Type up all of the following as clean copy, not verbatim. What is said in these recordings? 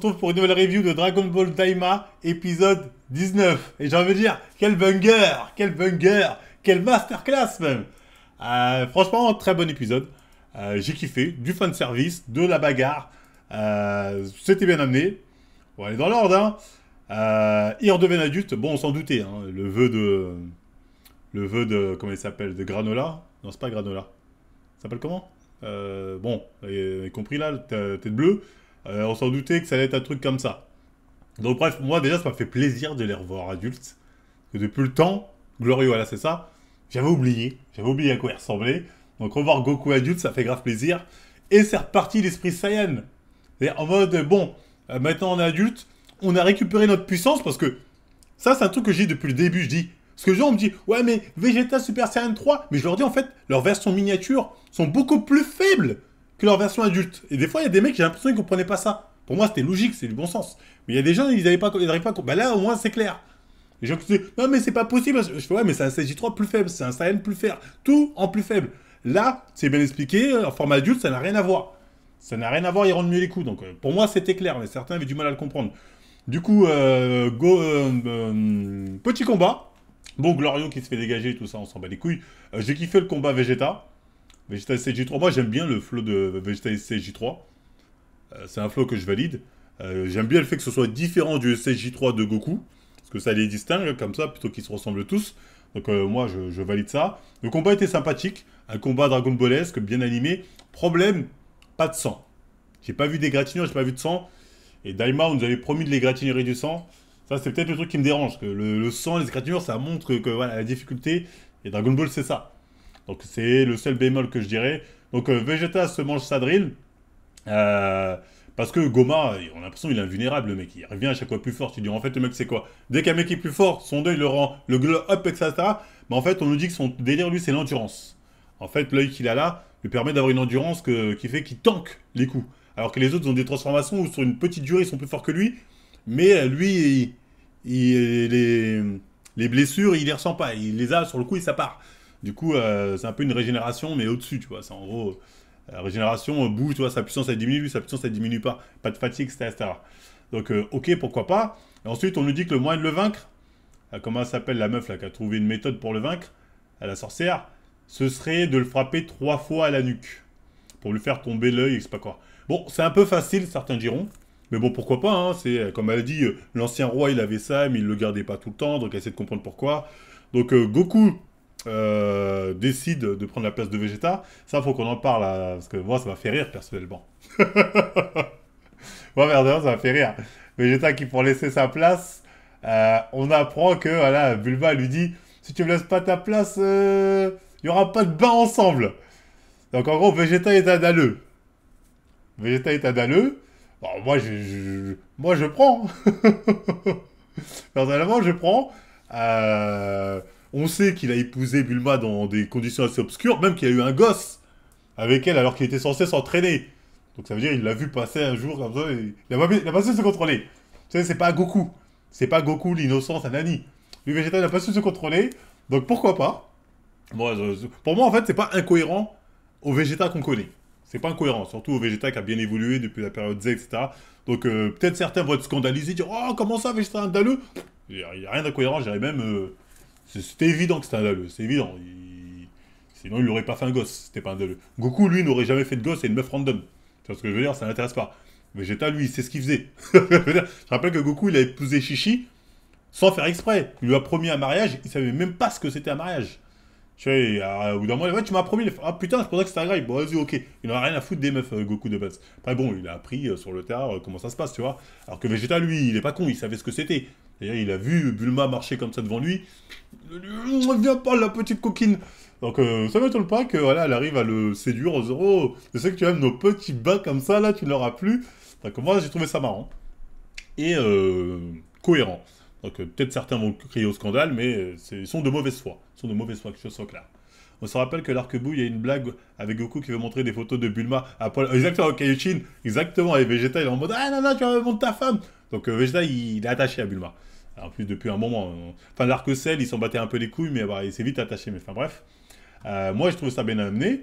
retrouve pour une nouvelle review de Dragon Ball Daima, épisode 19. Et j'ai envie de dire, quel masterclass même. Franchement, très bon épisode. J'ai kiffé, du fan service, de la bagarre. C'était bien amené. Bon, allez dans l'ordre, hein. Il redevient adulte. Bon, on s'en doutait, hein. Comment il s'appelle? De Granola. Non, c'est pas Granola. Ça s'appelle comment? Bon, vous avez compris là, tête bleue. On s'en doutait que ça allait être un truc comme ça. Donc bref, moi déjà ça m'a fait plaisir de les revoir adultes. Que depuis le temps, Glorieux, voilà c'est ça, j'avais oublié à quoi il ressemblait. Donc revoir Goku adulte, ça fait grave plaisir. Et c'est reparti l'esprit Saiyan. C'est en mode, bon, maintenant on est adulte, on a récupéré notre puissance parce que ça c'est un truc que j'ai dit depuis le début, je dis. Parce que les gens me disent, ouais mais Vegeta Super Saiyan 3, mais je leur dis en fait, leurs versions miniatures sont beaucoup plus faibles que leur version adulte. Et des fois, il y a des mecs, j'ai l'impression qu'ils comprenaient pas ça. Pour moi, c'était logique, c'est du bon sens. Mais il y a des gens, ils n'arrivent pas à... Bah là, au moins, c'est clair. Les gens qui disent, non, mais c'est pas possible. Je fais, ouais, mais c'est un CJ3 plus faible, c'est un Saiyan plus faible. Tout en plus faible. Là, c'est bien expliqué, en format adulte, ça n'a rien à voir. Ça n'a rien à voir, ils rendent mieux les coups. Donc, pour moi, c'était clair, mais certains avaient du mal à le comprendre. Du coup, petit combat. Bon, Glorio qui se fait dégager, tout ça, on s'en bat les couilles. J'ai kiffé le combat Vegeta. Vegeta SCJ3, moi j'aime bien le flow de Vegeta SCJ3. C'est un flow que je valide. J'aime bien le fait que ce soit différent du SCJ3 de Goku. Parce que ça les distingue comme ça, plutôt qu'ils se ressemblent tous. Donc moi je valide ça. Le combat était sympathique. Un combat Dragon Ballesque, bien animé. Problème, pas de sang. J'ai pas vu d'égratignure, j'ai pas vu de sang. Et Daima, on nous avait promis de l'égratignerie du sang. Ça c'est peut-être le truc qui me dérange. Que le sang, les égratignures, ça montre que voilà, la difficulté. Et Dragon Ball c'est ça. Donc c'est le seul bémol que je dirais. Donc Vegeta se mange sa drill. Parce que Goma, on a l'impression qu'il est invulnérable le mec. Il revient à chaque fois plus fort. Tu dis en fait le mec c'est quoi? Dès qu'un mec est plus fort, son deuil le rend le glow up, etc. Mais en fait on nous dit que son délire lui c'est l'endurance. En fait l'œil qu'il a là lui permet d'avoir une endurance qui fait qu'il tank les coups. Alors que les autres ont des transformations où sur une petite durée ils sont plus forts que lui. Mais lui, les blessures il les ressent pas. Il les a sur le coup et ça part. Du coup, c'est un peu une régénération, mais au-dessus, tu vois. C'est en gros, la régénération bouge, tu vois, sa puissance elle diminue, sa puissance elle diminue pas. Pas de fatigue, etc. Donc, ok, pourquoi pas. Et ensuite, on nous dit que le moyen de le vaincre, comment elle s'appelle la meuf là, qui a trouvé une méthode pour le vaincre, la sorcière, ce serait de le frapper 3 fois à la nuque. Pour lui faire tomber l'œil, et je sais pas quoi. Bon, c'est un peu facile, certains diront. Mais bon, pourquoi pas, hein. C'est, comme elle a dit, l'ancien roi, il avait ça, mais il le gardait pas tout le temps, donc elle essaie de comprendre pourquoi. Donc, Goku décide de prendre la place de Vegeta, ça faut qu'on en parle, parce que moi ça m'a fait rire personnellement. Moi personnellement ça m'a fait rire. Vegeta qui pour laisser sa place, on apprend que voilà, Bulma lui dit si tu me laisses pas ta place, il y aura pas de bain ensemble. Donc en gros Vegeta est un dalleux. Vegeta est un dalleux. Bon, moi je prends. Personnellement je prends. On sait qu'il a épousé Bulma dans des conditions assez obscures, même qu'il a eu un gosse avec elle alors qu'il était censé s'entraîner. Donc ça veut dire qu'il l'a vu passer un jour comme ça et il a pas su se contrôler. Tu sais, c'est pas Goku. C'est pas Goku l'innocence à Nani. Lui, Vegeta, il n'a pas su se contrôler. Donc pourquoi pas. Bon, pour moi, en fait, c'est pas incohérent au Vegeta qu'on connaît. C'est pas incohérent, surtout au Vegeta qui a bien évolué depuis la période Z, etc. Donc peut-être certains vont être scandalisés, dire oh, comment ça, Vegeta un dalleux. Il n'y a rien d'incohérent, je dirais même. C'était évident que c'était un dalleux, c'est évident. Sinon, il n'aurait pas fait un gosse, c'était pas un dalleux. Goku, lui, n'aurait jamais fait de gosse et une meuf random. Tu vois ce que je veux dire? Ça n'intéresse pas. Vegeta, lui, il sait ce qu'il faisait. Je rappelle que Goku, il a épousé Chichi sans faire exprès. Il lui a promis un mariage, il savait même pas ce que c'était un mariage. Tu vois, et, au bout d'un moment, ouais, tu m'as promis. Ah putain, je pensais que c'était un grave. Bon, vas-y, ok. Il n'en a rien à foutre des meufs, Goku de base. Après, bon, il a appris sur le tard comment ça se passe, tu vois. Alors que Vegeta, lui, il est pas con, il savait ce que c'était. C'est-à-dire, il a vu Bulma marcher comme ça devant lui. Il a dit, viens pas, la petite coquine. Donc, ça m'étonne pas que, voilà, elle arrive à le séduire aux euros. Je sais que tu aimes nos petits bains comme ça, là, tu ne leur as plus. Donc, moi, j'ai trouvé ça marrant. Et cohérent. Donc, peut-être certains vont crier au scandale, mais ils sont de mauvaise foi. Ils sont de mauvaise foi, que je sois clair. On se rappelle que l'arc-bout, il y a une blague avec Goku qui veut montrer des photos de Bulma à poil. Exactement, Kaioshin, exactement. Et Vegeta, il est en mode ah non, non, tu vas montrer ta femme. Donc, Vegeta, il est attaché à Bulma. En plus, depuis un moment. Enfin, l'arc-ciel, il s'en battait un peu les couilles, mais bah, il s'est vite attaché. Mais enfin, bref. Moi, je trouve ça bien amené.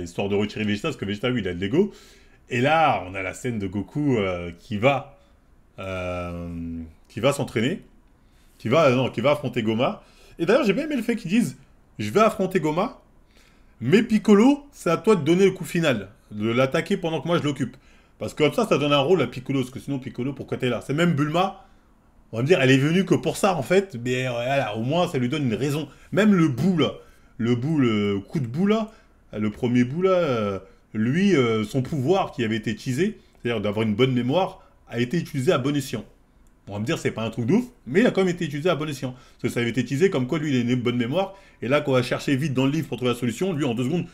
Histoire de retirer Vegeta, parce que Vegeta, lui, il a de l'ego. Et là, on a la scène de Goku qui va s'entraîner, non, qui va affronter Goma. Et d'ailleurs, j'ai bien aimé le fait qu'ils disent, je vais affronter Goma, mais Piccolo, c'est à toi de donner le coup final, de l'attaquer pendant que moi je l'occupe. Parce que comme ça donne un rôle à Piccolo, parce que sinon Piccolo, pourquoi t'es là? C'est même Bulma, on va me dire, elle est venue que pour ça en fait, mais voilà, au moins ça lui donne une raison. Même le bout là, le coup de bout là, le premier bout là, lui, son pouvoir qui avait été utilisé, c'est-à-dire d'avoir une bonne mémoire, a été utilisé à bon escient. On va me dire, c'est pas un truc de ouf, mais il a quand même été utilisé à bon escient. Parce que ça avait été utilisé comme quoi lui, il a une bonne mémoire, et là, quand on va chercher vite dans le livre pour trouver la solution, lui, en 2 secondes,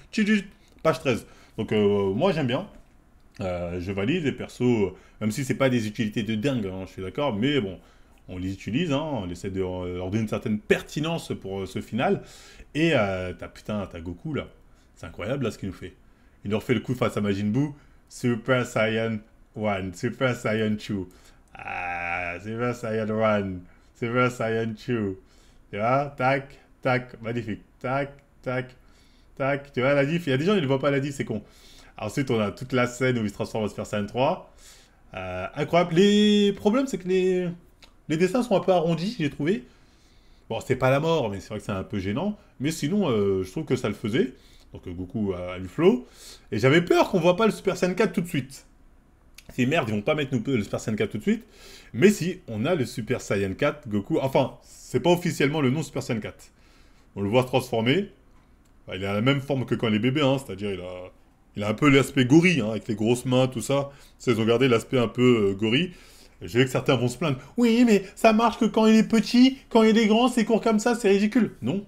page 13. Donc, moi, j'aime bien. Je valide, et perso, même si c'est pas des utilités de dingue, hein, je suis d'accord, mais bon, on les utilise, hein, on essaie de leur donner une certaine pertinence pour ce final. Et t'as Goku là, c'est incroyable là ce qu'il nous fait. Il nous refait le coup face à Majin Buu, Super Saiyan 1, Super Saiyan 2. Ah, Super Saiyan 1, Super Saiyan 2. Tu vois, tac, tac, magnifique, tac, tac, tac. Tu vois la diff, il y a des gens qui ne voient pas la diff, c'est con. Ensuite, on a toute la scène où il se transforme en Super Saiyan 3. Incroyable. Les problèmes, c'est que les dessins sont un peu arrondis, j'ai trouvé. Bon, c'est pas la mort, mais c'est vrai que c'est un peu gênant. Mais sinon, je trouve que ça le faisait. Donc Goku a eu flow. Et j'avais peur qu'on voit pas le Super Saiyan 4 tout de suite. Si merde, ils vont pas mettre le Super Saiyan 4 tout de suite. Mais si, on a le Super Saiyan 4 Goku. Enfin, c'est pas officiellement le nom Super Saiyan 4. On le voit se transformer. Bah, il a la même forme que quand il est bébé, hein, c'est-à-dire il a un peu l'aspect gorille, hein, avec les grosses mains, tout ça. Ils ont gardé l'aspect un peu gorille. Je sais que certains vont se plaindre. Oui, mais ça marche que quand il est petit, quand il est grand, c'est court comme ça, c'est ridicule. Non.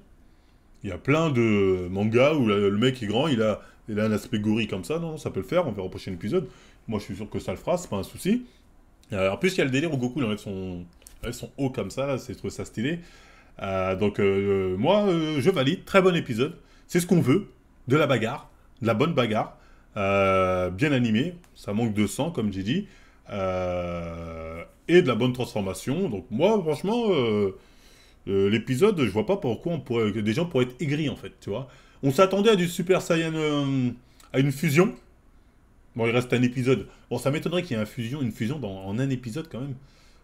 Il y a plein de mangas où le mec est grand, il a un aspect gorille comme ça. Non, ça peut le faire, on verra au prochain épisode. Moi, je suis sûr que ça le fera, c'est pas un souci. En plus, il y a le délire où Goku il enlève son haut comme ça, là, c'est trouvé ça stylé. Moi, je valide. Très bon épisode. C'est ce qu'on veut. De la bagarre. De la bonne bagarre. Bien animé. Ça manque de sang, comme j'ai dit. Et de la bonne transformation. Donc moi, franchement, l'épisode, je vois pas pourquoi que des gens pourraient être aigris, en fait, tu vois. On s'attendait à du Super Saiyan, à une fusion. Bon, il reste un épisode. Bon, ça m'étonnerait qu'il y ait une fusion en un épisode, quand même.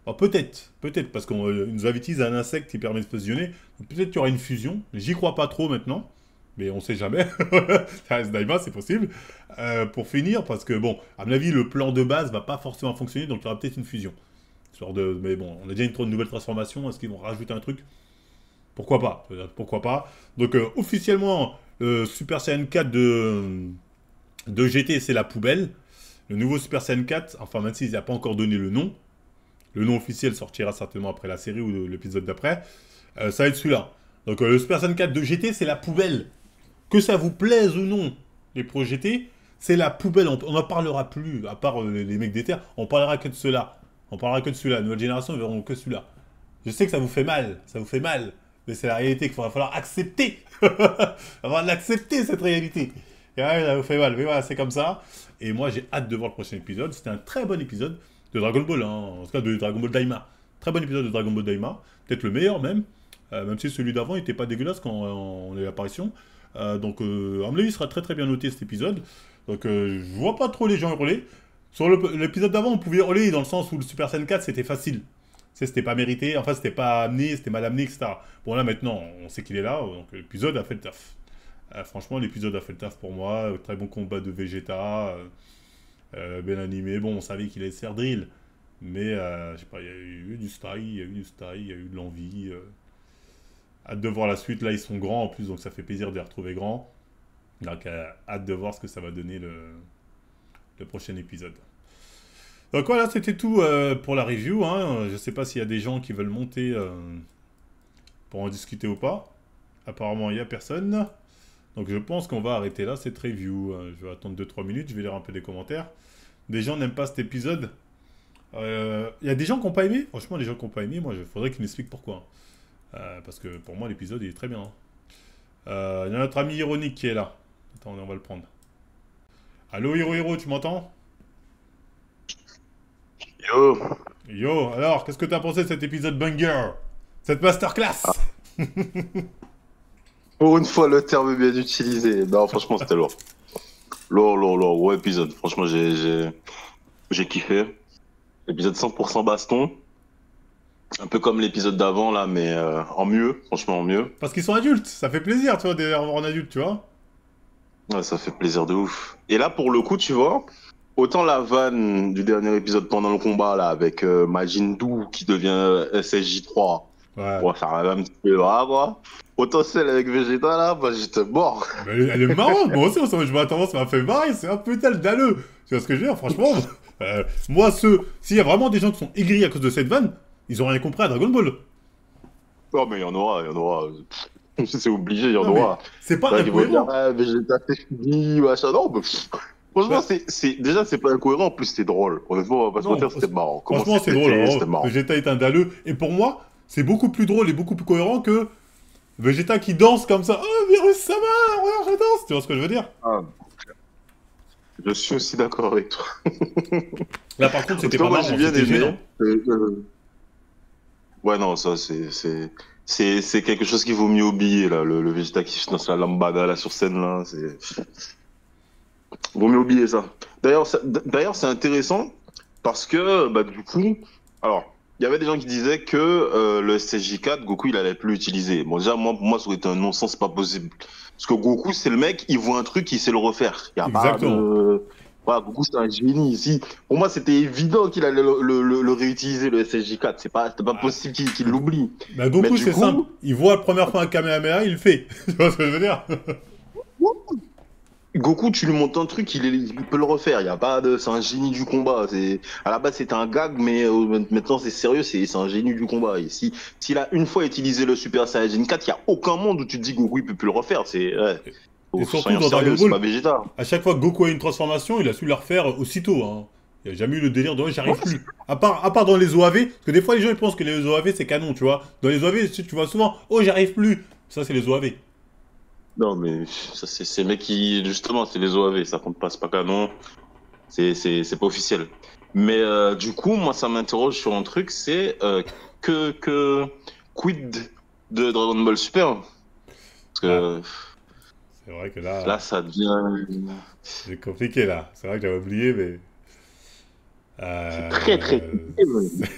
Alors, peut-être, parce qu'on nous avait utilisé un insecte qui permet de fusionner. Donc, peut-être qu'il y aura une fusion. J'y crois pas trop maintenant. Mais on sait jamais. Ça reste Daima, c'est possible. Pour finir, parce que bon, à mon avis, le plan de base va pas forcément fonctionner, donc il y aura peut-être une fusion. Mais bon, on a déjà une nouvelle transformation. Est-ce qu'ils vont rajouter un truc? Pourquoi pas? Pourquoi pas? Donc officiellement, Super Saiyan 4 de GT, c'est la poubelle. Le nouveau Super Saiyan 4, enfin même s'il n'a pas encore donné le nom officiel sortira certainement après la série ou l'épisode d'après, ça va être celui-là. Donc le Super Saiyan 4 de GT, c'est la poubelle. Que ça vous plaise ou non, les pros GT, c'est la poubelle. On n'en parlera plus, à part les mecs des terres, on parlera que de ceux-là. On parlera que de celui-là. La nouvelle génération, ils verront que celui-là. Je sais que ça vous fait mal, mais c'est la réalité qu'il va falloir accepter. Il va falloir l'accepter, cette réalité. Et ouais, ça vous fait mal, mais voilà, c'est comme ça. Et moi, j'ai hâte de voir le prochain épisode. C'était un très bon épisode de Dragon Ball, hein, en tout cas de Dragon Ball Daima. Très bon épisode de Dragon Ball Daima. Peut-être le meilleur même. Même si celui d'avant n'était pas dégueulasse quand on a eu l'apparition. Donc, à mon avis, il sera très très bien noté cet épisode. Donc, je vois pas trop les gens hurler. Sur l'épisode d'avant, on pouvait hurler dans le sens où le Super Saiyan 4 c'était facile. C'était pas mérité, enfin c'était pas amené, c'était mal amené, etc. Bon là maintenant, on sait qu'il est là, donc l'épisode a fait le taf. Franchement, l'épisode a fait le taf pour moi. Très bon combat de Vegeta, bien animé. Bon, on savait qu'il allait se faire drill, mais je sais pas, il y a eu du style, il y a eu de l'envie. Hâte de voir la suite. Là, ils sont grands en plus, donc ça fait plaisir de les retrouver grands. Donc, hâte de voir ce que ça va donner le prochain épisode. Donc voilà, c'était tout pour la review. Hein. Je sais pas s'il y a des gens qui veulent monter pour en discuter ou pas. Apparemment, il n'y a personne. Donc je pense qu'on va arrêter là cette review. Je vais attendre 2-3 minutes, je vais lire un peu des commentaires. Des gens n'aiment pas cet épisode. Il y a des gens qui n'ont pas aimé. Franchement, les gens qui n'ont pas aimé, moi, il faudrait qu'ils m'expliquent pourquoi. Parce que pour moi, l'épisode, il est très bien. Il y a notre ami Ironique qui est là. Attends, on va le prendre. Allô, Hiro, tu m'entends? Yo, Yo, alors, qu'est-ce que t'as pensé de cet épisode banger? Cette masterclass? pour une fois le terme est bien utilisé. Non, franchement, c'était lourd. gros épisode. Franchement, j'ai kiffé. Épisode 100% baston. Un peu comme l'épisode d'avant, là, mais en mieux. Franchement, en mieux. Parce qu'ils sont adultes, ça fait plaisir, tu vois, de les revoir en adulte, tu vois. Ouais, ça fait plaisir de ouf. Et là, pour le coup, tu vois, autant la vanne du dernier épisode pendant le combat, là, avec Majin Buu qui devient SSJ3, Ouais. ouais, ça arrive un petit peu là, quoi. Autant celle avec Vegeta, là, bah, j'étais mort. Mais elle est marrante, moi aussi, je m'attends, ça m'a fait marrer, c'est un putain de dalleux. Tu vois ce que je veux dire, franchement. Moi, s'il y a vraiment des gens qui sont aigris à cause de cette vanne, ils ont rien compris à Dragon Ball. Non, mais il y en aura, il y en aura. C'est obligé, il y en Non, mais aura. c'est pas Là, ils vont dire, incohérent. ah, Vegeta, c'est fini, machin. Non, mais franchement, Bah, déjà, c'est pas incohérent, en plus, c'était drôle. Honnêtement, on va pas se non, mentir, c'était marrant. Comment franchement, c'est c'était drôle. fait, Alors, c'était marrant. Vegeta est un dalleux. Et pour moi, c'est beaucoup plus drôle et beaucoup plus cohérent que Vegeta qui danse comme ça. Oh, Virus, ça va, regarde, je danse. Tu vois ce que je veux dire? Ah, je suis aussi d'accord avec toi. Là, par contre, En tout c'était cas, pas moi, j'ai marrant, bien c'était gênant. aimé. Ouais, non, ça, c'est quelque chose qu'il vaut mieux oublier, là. Le Vegeta qui dans la lambada, là, sur scène, là. Vaut mieux oublier ça. D'ailleurs, c'est intéressant parce que, bah, du coup, alors, il y avait des gens qui disaient que le SSJ4, Goku, il allait plus l'utiliser. Bon, déjà, moi, pour moi, ça aurait été un non-sens, c'est pas possible. Parce que Goku, c'est le mec, il voit un truc, il sait le refaire. Il y a pas Exactement. de... Voilà, Goku, c'est un génie ici. Pour moi, c'était évident qu'il allait le réutiliser, le SSJ4. C'était pas Ah, possible qu'il l'oublie. bah, Mais Goku, du c'est simple. coup, Il voit la première fois un Kamehameha, il le fait. Tu vois ce que je veux dire? Goku, tu lui montes un truc, il peut le refaire. Il y a pas de, c'est un génie du combat. À la base, c'était un gag, mais maintenant, c'est sérieux, c'est un génie du combat. Et s'il a une fois utilisé le Super Saiyajin 4, il y a aucun monde où tu te dis Goku, il peut plus le refaire. Ouais, Et surtout soyons dans Dragon sérieux, c'est Ball, pas Vegeta. à chaque fois que Goku a une transformation, il a su la refaire aussitôt. Hein. Il n'y a jamais eu le délire de «Oh, Ouais, j'arrive plus». À part dans les OAV, parce que des fois les gens ils pensent que les OAV c'est canon, tu vois. Dans les OAV, tu vois souvent «Oh, j'arrive plus». Ça, c'est les OAV. non, mais ça, c'est les mecs qui, justement, c'est les OAV, ça compte pas, c'est pas canon, c'est pas officiel. Mais du coup, moi, ça m'interroge sur un truc, c'est que quid de Dragon Ball Super? Parce Ah, que c'est vrai que là, là, ça devient, c'est compliqué là. C'est vrai que j'avais oublié, mais. c'est très très compliqué, C'est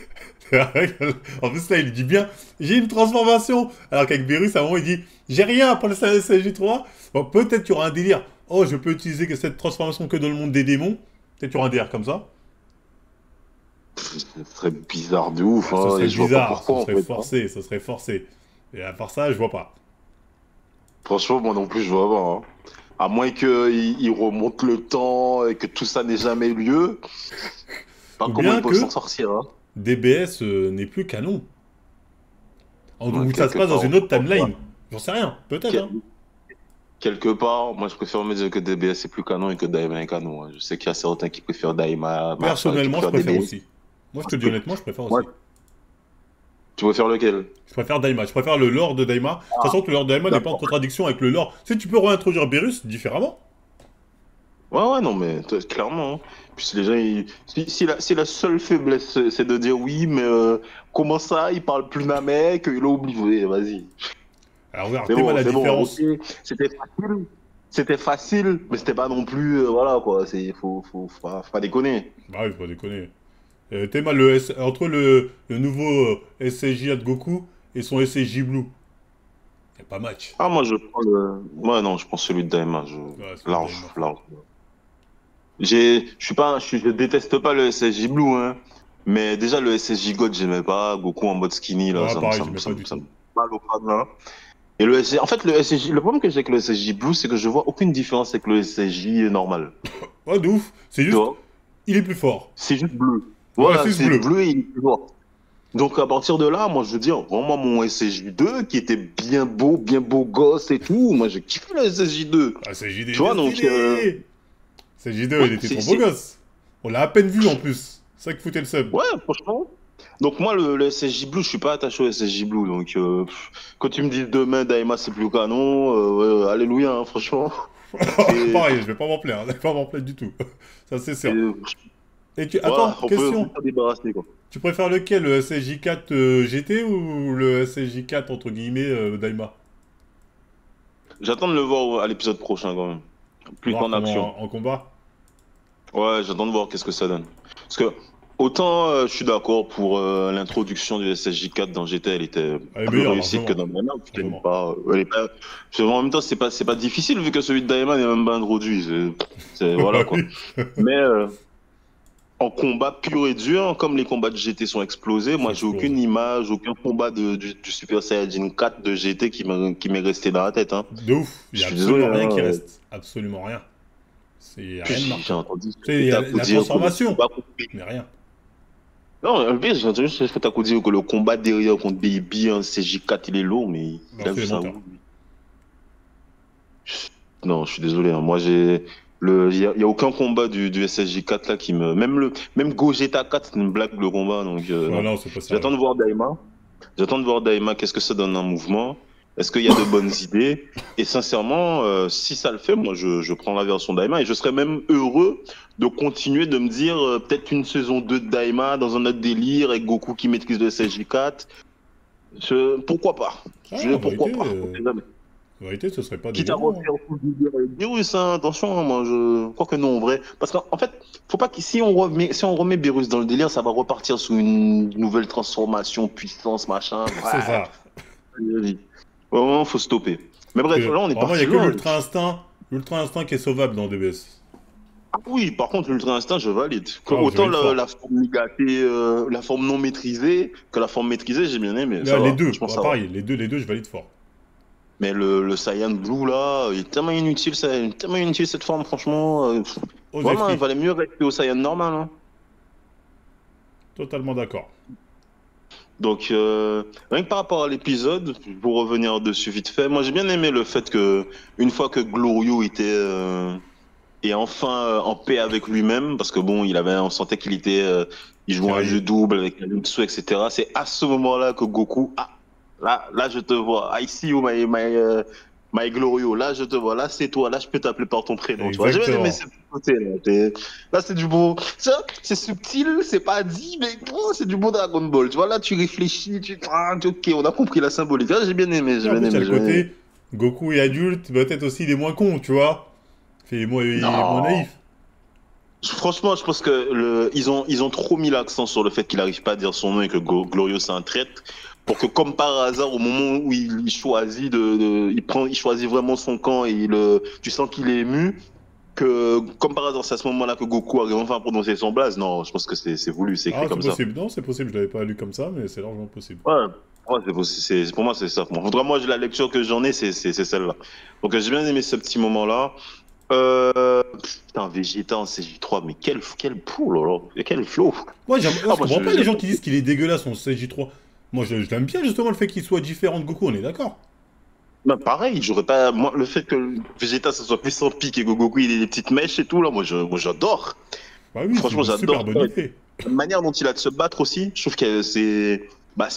c'est vrai que- En plus, là, il dit bien «J'ai une transformation». Alors qu'avec Beerus, à un moment, il dit «J'ai rien pour le CSG3». Bon, peut-être qu'il y aura un délire. «Oh, je peux utiliser que cette transformation que dans le monde des démons». Peut-être qu'il y aura un délire comme ça. ce serait bizarre de ouf, Ah, ce hein, serait et je vois pas bizarre, ce pourquoi en serait fait, hein. forcé, ce serait forcé. Et à part ça, je vois pas. Franchement, moi non plus, je vois pas, hein. À moins qu'il remonte le temps et que tout ça n'ait jamais eu lieu, pas Ou comment ils bien peuvent s'en que sortir, hein. DBS n'est plus canon. Ouais, Ou ça se quelque passe dans part, une autre timeline. J'en sais rien, peut-être, quel- hein. quelque part, moi je préfère me dire que DBS est plus canon et que Daima est canon, hein. Je sais qu'il y a certains qui préfèrent Daima, machin, qui Personnellement, je préfèrent préfère DBS. aussi. Moi, je Moi, te je dis préfère- honnêtement, je préfère moi, aussi. tu préfères lequel? Je préfère Daima. Je préfère le lore de Daima. Ah, Sachant que le lore de Daima n'est pas en d'accord. contradiction avec le lore. Tu sais, tu peux réintroduire Beerus différemment. Ouais, ouais, non, mais clairement, hein. Puis si les gens, si la seule faiblesse, c'est de dire oui, mais comment ça, il parle plus d'un mec, il a oublié, vas-y. Alors, regarde, t'es mal la C'est bon, ok. différence. C'était facile, c'était facile, mais c'était pas non plus, voilà, quoi, faut pas déconner. Bah oui, faut pas déconner. T'es mal entre le nouveau SCJ de Goku et son SCJ Blue. Y a pas match. Ouais, non, je prends celui de Daima, Ouais, celui de large, Daima. large. Je déteste pas le SSJ Blue, hein. Mais déjà, le SSJ God, j'aimais pas. Goku en mode skinny, là, Ouais, pareil, j'aimais pas du ça tout. me mal au crâne, là. Et en fait, le problème que j'ai avec le SSJ Blue, c'est que je vois aucune différence avec le SSJ normal. Ouais, de ouf. C'est Tu juste, vois? il est plus fort. C'est juste bleu. Ouais, Voilà, c'est juste c'est bleu. bleu et il est plus noir. Donc, à partir de là, moi, je veux dire, vraiment, mon SSJ2, qui était bien beau gosse et tout, moi, j'ai kiffé le SSJ2. Ah, SCJ2, il Tu vois, était donc, stylé. SCJ2, ouais, il était trop beau gosse. On l'a à peine vu en plus. C'est ça qui foutait le seum. ouais, franchement. Donc moi, le SSJ Blue, je suis pas attaché au SSJ Blue. Donc quand tu me dis demain, Daima, c'est plus canon, alléluia, hein, franchement. C'est... Pareil, je vais pas m'en plaindre. Je vais pas m'en plaindre du tout. Ça, c'est sûr. c'est- Et tu... Voilà, Attends, on peut question. s'en débarrasser, quoi. Tu préfères lequel, le SSJ4 GT ou le SSJ4 entre guillemets Daima? J'attends de le voir à l'épisode prochain, quand même. plus Voir en action. comment en combat. Ouais, j'attends de voir qu'est-ce que ça donne. Parce que autant je suis d'accord pour l'introduction du SSJ4 dans GT, elle était Elle est plus meilleure, réussie que largement. dans Daima, parce qu'elle est Largement. pas, elle est pas. Parce que en même temps, c'est pas difficile vu que celui de Daima n'est même pas introduit. Voilà Bah quoi. oui. Mais en combat pur et dur, comme les combats de GT sont explosés, C'est moi j'ai explosé. aucune image, aucun combat du Super Saiyajin 4 de GT qui m'est resté dans la tête. Hein. De ouf. Il Je y a suis désolé. absolument rien qui Hein. reste. Absolument rien. Il y a Puis rien de j'ai marquant. entendu Tu sais, il y a la dire que le transformation. combat Mais rien. non, le pire, j'ai entendu ce que t'as dire que le combat derrière contre Baby en CJ4, il est lourd, mais il Bah, a c'est vu les ça monteurs. où, lui? Non, je suis désolé. Hein. Moi, il y a aucun combat du SSJ4 là qui me, même Gogeta 4, c'est une blague le combat, donc Ouais, non. non, c'est pas J'attends sérieux. de voir Daima. J'attends de voir Daima, qu'est-ce que ça donne en mouvement? Est-ce qu'il y a de bonnes idées? Et sincèrement, si ça le fait, moi, je prends la version Daima et je serais même heureux de continuer de me dire peut-être une saison 2 de Daima dans un autre délire avec Goku qui maîtrise le SSJ4. Pourquoi pas? Ah, en Pourquoi vérité, pas? On sait jamais. en vérité, ce serait pas Quitte à délirant. refaire tout le délire avec Beerus, hein, attention, hein, moi je crois que non en vrai. Parce qu'en fait, faut pas que si on remet Beerus dans le délire, ça va repartir sous une nouvelle transformation, puissance, machin. C'est Bref. ça. Vas-y. Au moment, faut stopper. Mais Parce bref, que là on est vraiment, il y a parti que loin. l'ultra instinct qui est sauvable dans DBS. Ah oui, par contre, l'Ultra Instinct, je valide. Ah, je Autant valide fort. la forme négatée, la forme non maîtrisée que la forme maîtrisée, j'ai bien aimé. Ça Là, les va, deux, franchement, bah, ça va. pareil, les deux, je valide fort. Mais le Saiyan Blue, là, il est tellement inutile, tellement inutile cette forme, franchement. Osez Vraiment, il free. valait mieux rester au Saiyan normal. Hein. Totalement d'accord. Donc, rien que par rapport à l'épisode, pour revenir dessus vite fait, moi j'ai bien aimé le fait que, une fois que Glorio est enfin en paix avec lui-même, parce que bon, on sentait qu'il il jouait un jeu Tiraillé. double avec la Jutsu, etc. C'est à ce moment-là que Goku, ah, là je te vois, I see you, my Glorio, là je te vois, là c'est toi, là je peux t'appeler par ton prénom, tu vois. J'ai bien aimé ce Exactement. petit côté là. Là c'est du beau, c'est subtil, c'est pas dit, mais oh, c'est du beau Dragon Ball, tu vois. Là tu réfléchis, ok, on a compris la symbolique. Là, j'ai bien aimé, Et j'ai en bien plus, il y a aimé, le j'ai bien aimé. côté Goku est adulte, peut-être aussi il est moins con, tu vois. Il est moins Non. naïf. Franchement, je pense que ils ont trop mis l'accent sur le fait qu'il n'arrive pas à dire son nom et que Glorio c'est un traître pour que, comme par hasard, au moment où il choisit il choisit vraiment son camp et tu sens qu'il est ému, que, comme par hasard, c'est à ce moment-là que Goku arrive enfin à prononcer son blaze. Non, je pense que c'est voulu, c'est écrit Ah, c'est comme ça. possible. Non, c'est possible, je l'avais pas lu comme ça, mais c'est largement possible. Ouais. Ouais, pour moi, c'est ça. Bon, faudra, moi, la lecture que j'en ai, c'est celle-là. Donc, j'ai bien aimé ce petit moment-là. Putain, Vegeta en CJ3, mais quel poule, alors. Quel flow. Moi, Ah, je moi, comprends pas les j'aime gens qui beaucoup. disent qu'il est dégueulasse son CJ3. Moi, je l'aime bien justement le fait qu'il soit différent de Goku, on est d'accord. Bah, pareil, j'aurais pas. Moi, le fait que Vegeta, ça soit plus en pique et que Goku, il ait des petites mèches et tout, là, moi, j'adore. Bah oui, c'est Franchement, une super j'adore bonne ça. idée. La manière dont il a de se battre aussi, je trouve que c'est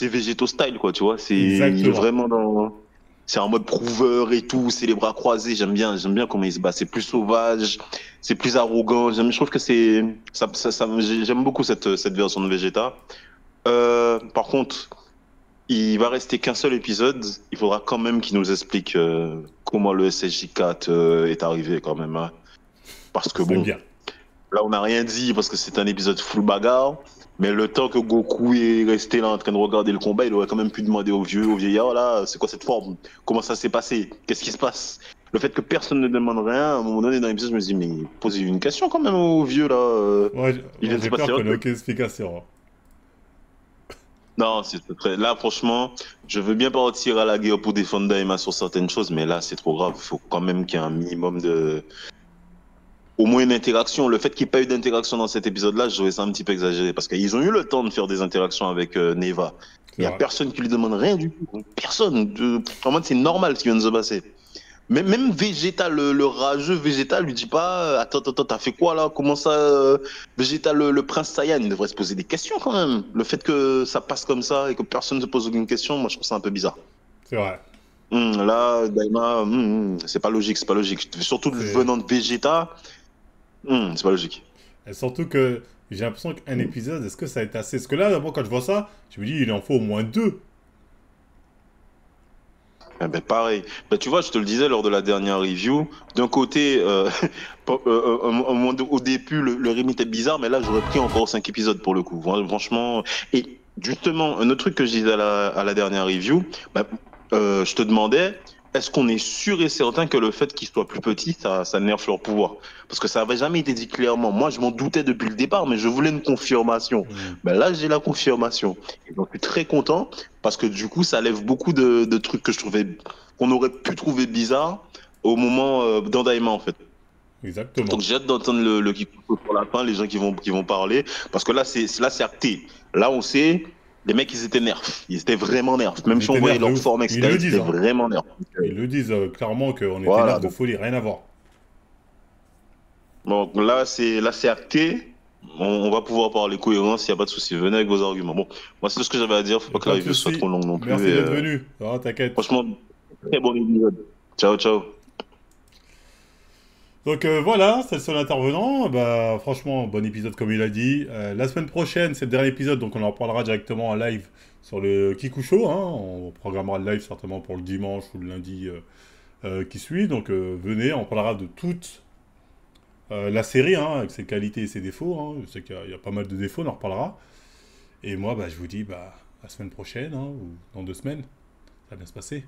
Végéto style, quoi, tu vois. Il est Exactement. vraiment c'est en mode prouveur et tout, c'est les bras croisés. J'aime bien comment il se bat. C'est plus sauvage, c'est plus arrogant. Je trouve que j'aime beaucoup cette version de Vegeta. Par contre, il va rester qu'un seul épisode. Il faudra quand même qu'il nous explique comment le SSJ4 est arrivé quand même. Hein. Parce que C'est bon, bien. là, on n'a rien dit parce que c'est un épisode full bagarre. Mais le temps que Goku est resté là en train de regarder le combat, il aurait quand même pu demander au vieillard, là, c'est quoi cette forme? Comment ça s'est passé? Qu'est-ce qui se passe? Le fait que personne ne demande rien, à un moment donné dans l'épisode, je me dis, mais posez une question quand même au vieux, là. Il vient de se J'ai passer peur un qu'on ait truc. aucune explication. Hein. Non, là, franchement, je veux bien partir à la guerre pour défendre Daima sur certaines choses, mais là, c'est trop grave. Il faut quand même qu'il y ait un minimum de, au moins une interaction. Le fait qu'il n'y ait pas eu d'interaction dans cet épisode-là, je trouvais ça un petit peu exagéré parce qu'ils ont eu le temps de faire des interactions avec Neva. Il C'est n'y a vrai. personne qui lui demande rien du tout. Personne. En mode, c'est normal ce qui vient de se passer. Mais même Vegeta, le rageux Vegeta, lui dit pas attends, t'as fait quoi là? Comment ça, Vegeta, le prince Saiyan, il devrait se poser des questions quand même. Le fait que ça passe comme ça et que personne ne se pose aucune question, moi je trouve ça un peu bizarre. C'est vrai. Là, Daima, c'est pas logique, c'est pas logique. Surtout C'est... venant de Vegeta, c'est pas logique. Et surtout que j'ai l'impression qu'un épisode, est-ce que ça va être assez? Parce que là, moi, quand je vois ça, je me dis, il en faut au moins deux. Ah ben pareil. Ben, tu vois, je te le disais lors de la dernière review. D'un côté, au début, le rythme était bizarre, mais là, j'aurais pris encore 5 épisodes pour le coup. Franchement. Et justement, un autre truc que je disais à la dernière review, ben, je te demandais, est-ce qu'on est sûr et certain que le fait qu'ils soient plus petits, ça nerfe leur pouvoir? Parce que ça n'avait jamais été dit clairement. Moi, je m'en doutais depuis le départ, mais je voulais une confirmation. Hmm. Ben là, j'ai la confirmation. Et donc, je suis très content parce que du coup, ça lève beaucoup de trucs que je trouvais qu'on aurait pu trouver bizarres au moment d'Andaima, en fait. Donc, Exactement. j'ai hâte d'entendre le Kikuko pour la fin, les gens qui vont parler, parce que là, c'est acté. Là, on sait, les mecs, ils étaient nerfs. Ils étaient vraiment nerfs. On Même si on était voyait nerfs de leur ouf. forme, Ils etc., le ils étaient disent, hein. vraiment nerfs. Ils le disent clairement qu'on était Voilà. nerfs de folie, rien à voir. Donc là, c'est acté. On va pouvoir parler cohérence, il n'y a pas de souci. Venez avec vos arguments. Bon, moi, c'est tout ce que j'avais à dire. Faut Y a pas que pas la de review soit souci. trop longue non plus. Merci Et, d'être venu. Ah, t'inquiète. franchement, très bon épisode. Ciao, ciao. Donc voilà, c'est le seul intervenant. Bah, franchement, bon épisode comme il a dit. La semaine prochaine, c'est le dernier épisode, donc on en reparlera directement en live sur le Kikusho. Hein. On programmera le live certainement pour le dimanche ou le lundi qui suit. Donc venez, on parlera de toute la série, hein, avec ses qualités et ses défauts. Hein. Je sais qu'il y a pas mal de défauts, on en reparlera. Et moi, bah, je vous dis bah, à la semaine prochaine, hein, ou dans 2 semaines. Ça va bien se passer.